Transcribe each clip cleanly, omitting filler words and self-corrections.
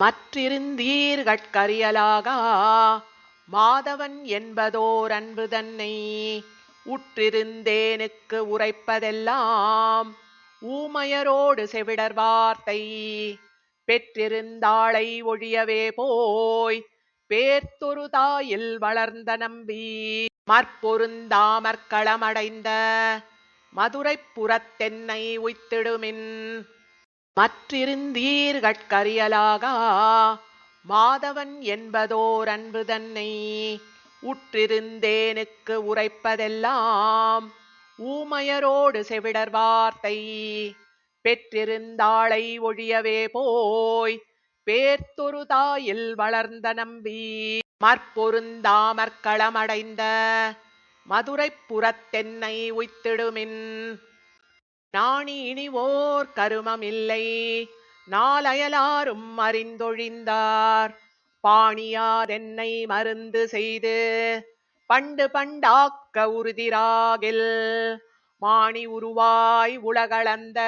மற்றிருந்தீர்கட்கரியலாகா மாதவன் என்பதோர் அன்பு தன்னை உற்றிருந்தேனுக்கு உரைப்பதெல்லாம் ஊமையரோடு செவிடர் வார்த்தை பெற்றிருந்தாளை ஒழியவே போய் பேர்த்தொரு தாயில் வளர்ந்த நம்பி மற்பொருந்தாமற்களமடைந்த மதுரைப் புறத்தென்னை உய்த்திடுமின். மற்றிருந்தீர்கட்கரியலாகா மாதவன் என்பதோர் அன்பு தன்னை உற்றிருந்தேனுக்கு உரைப்பதெல்லாம் ஊமையரோடு செவிடர் வார்த்தை பெற்றிருந்தாளை ஒழியவே போய் பேர்த்தொரு தாயில் வளர்ந்த நம்பி மற்பொருந்தாமற்களமடைந்த மதுரைப் புறத்தென்னை உய்த்திடுமின். நாணி இனிவோர் கருமமில்லை நாலயலாரும் அறிந்தொழிந்தார் பாணியாதென்னை மருந்து செய்து பண்டு பண்டாக்க உறுதிராகில் மாணி உருவாய் உலகளந்த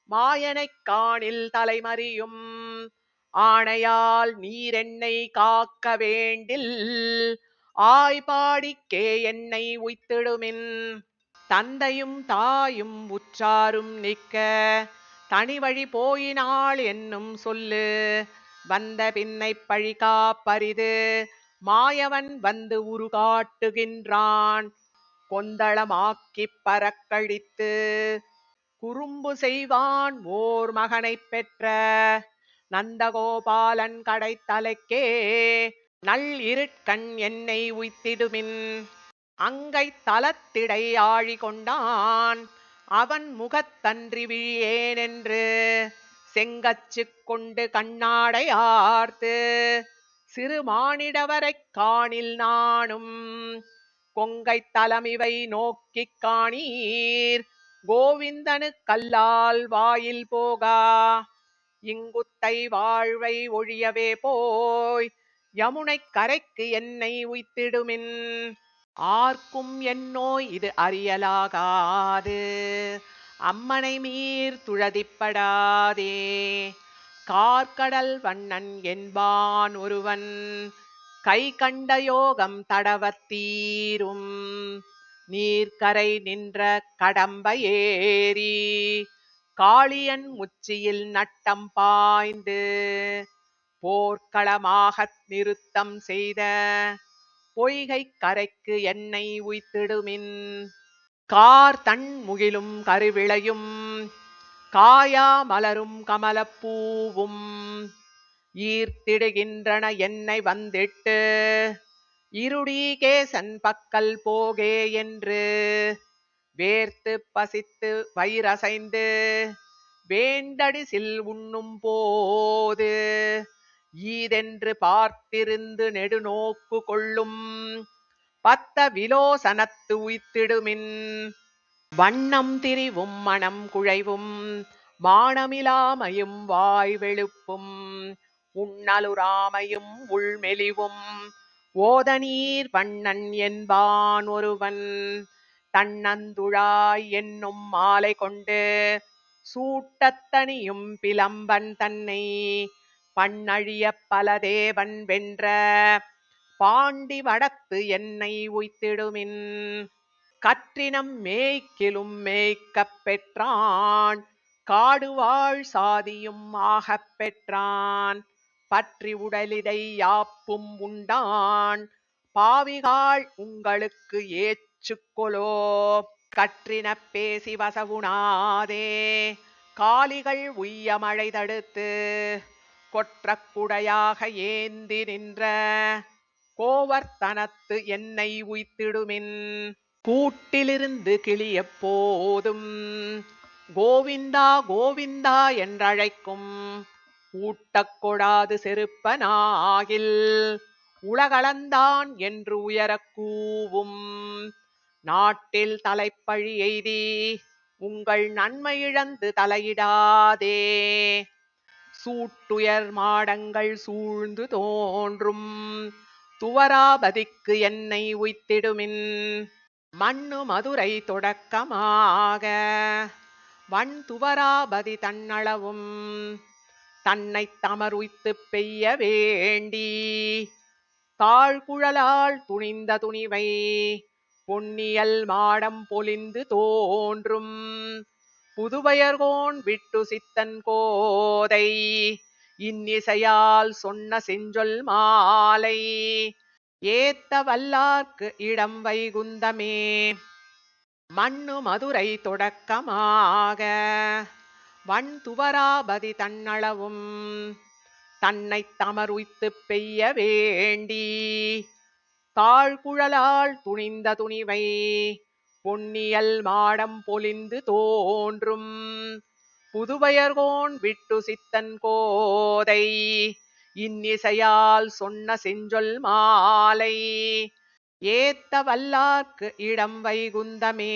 மாயனைக் காணில் தலைமறியும் ஆணையால் நீரென்னை காக்க வேண்டில் ஆய்பாடிக்கே என்னை உய்த்திடுமின். தந்தையும் தாயும் உற்றாரும் நிற்க தனிவழி போயினாள் என்னும் சொல்லு வந்த பின்னை பழி காப்பரிது மாயவன் வந்து உருகாட்டுகின்றான் கொந்தளமாக்கிப் பறக்கழித்து குறும்பு செய்வான் ஓர் மகனைப் பெற்ற நந்தகோபாலன் கடைத்தலைக்கே நல் இருட்கண் என்னை உய்த்திடுமின். அங்கை தலத்திடை ஆழி கொண்டான் அவன் முகத்தன்றி விழியேனென்று செங்கச்சு கொண்டு கண்ணாடை ஆர்த்து சிறு மானிடவரைக் காணில் நானும் கொங்கை தலமிவை நோக்கிக் காணீர் கோவிந்தனு கல்லால் வாயில் போகா இங்குத்தை வாழ்வை ஒழியவே போய் யமுனை கரைக்கு என்னை உய்த்திடுமின். ஆர்க்கும் என்னோய் இது அறியலாகாது அம்மனை மீர் துழதிப்படாதே கார்கடல் வண்ணன் என்பான் ஒருவன் கை கண்ட யோகம் தடவத்தீரும் நீர்க்கரை நின்ற கடம்ப ஏறி காளியன் உச்சியில் நட்டம் பாய்ந்து போர்க்களமாகத் நிறுத்தம் செய்த பொய்கை கரைக்கு என்னை உய்த்திடுமின். கார் தன் முகிலும் கருவிளையும் காயா மலரும் கமலப்பூவும் ஈர்த்திடுகின்றன என்னை வந்திட்டு இருடீகேசன் பக்கல் போகே என்று வேர்த்து பசித்து வயிறசைந்து வேண்டடிசில் உண்ணும் போது ஈதென்று பார்த்திருந்து நெடுநோக்கு கொள்ளும் பத்த விலோசனத்து உய்த்திடுமின். வண்ணம் திரிவும் மனம் குழைவும் மானமிலாமையும் வாய் வெளுப்பும் உண்ணலுராமையும் உள்மெலிவும் ஓதநீர் வண்ணன் என்பான் ஒருவன் தன்னந்துழாய் என்னும் மாலை கொண்டு சூட்டத்தனியும் பிலம்பன் தன்னை பண்ணழிய பல தேவன் வென்ற பாண்டி வடத்து என்னை உய்த்திடுமின். கற்றினம் மேய்க்கிலும் மேய்க்கப் பெற்றான் காடுவாழ் சாதியும் ஆகப் பெற்றான் பற்றி உடலிடை யாப்பும் உண்டான் பாவிகாள் உங்களுக்கு ஏச்சுக்கொலோ கற்றின பேசி வசவுணாதே காலிகள் உய்ய மழை தடுத்து கொற்றக் குடையாக ஏந்தி நின்ற கோவர்த்தனத்து என்னை உய்த்திடுமின். கூட்டிலிருந்து கிளி எப்போதும் கோவிந்தா கோவிந்தா என்றழைக்கும் ஊட்டக் கொடாது செருப்பனாகில் உலகளந்தான் என்று உயரக் கூவும் நாட்டில் தலைப்பழி எய்தி உங்கள் நன்மை இழந்து தலையிடாதே சூட்டுயர் மாடங்கள் சூழ்ந்து தோன்றும் துவராபதிக்கு என்னை உய்த்திடுமின். மண்ணு மதுரை தொடக்கமாக வன் துவராபதி தன்னளவும் தன்னைத் தமருய்த்துப் பெய்ய வேண்டி தாழ்குழலால் துணிந்த துணிவை பொன்னியல் மாடம் பொலிந்து தோன்றும் புதுவயர்கோன் விட்டு சித்தன் கோதை இன்னிசையால் சொன்ன செஞ்சொல் மாலை ஏத்த வல்லார்க்கு இடம் வைகுந்தமே. மண்ணு மதுரை தொடக்கமாக வண்துவராபதி தன்னளவும் தன்னைத் தமருய்த்துப் பெய்ய வேண்டி தாழ்குழலால் துணிந்த துணிவை பொன்னியல் மாடம் பொலிந்து தோன்றும் புதுவயர்கோன் விட்டு சித்தன் கோதை இன்னிசையால் சொன்ன செஞ்சொல் மாலை ஏத்த வல்லார்க்கு இடம் வைகுந்தமே.